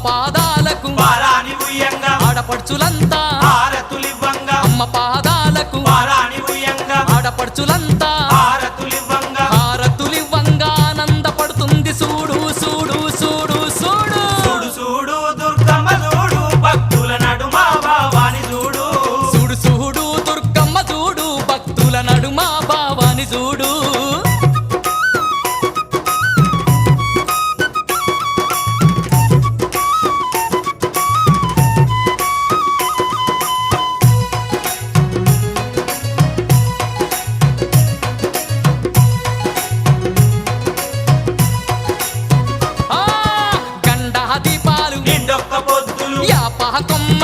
పాదాలకు పారాని ఉయ్యంగా ఆడపడుచులంతా హారతులివ్వంగా అమ్మ పాదాలకు పారాని ఉయ్యంగా ఆడపడుచులంతా హారతులివ్వంగా హారతులివ్వంగా ఆనందపడుతుంది చూడు చూడు చూడు చూడు చూడు చూడు దుర్గమ్మ చూడు భక్తుల నడుమ భావాని చూడు చూడు చూడు దుర్గమ్మ చూడు భక్తుల నడుమ భావాని చూడు ఆ గండా దీపాలు నిండొక్క పొద్దులు యాపహ కొమ్మ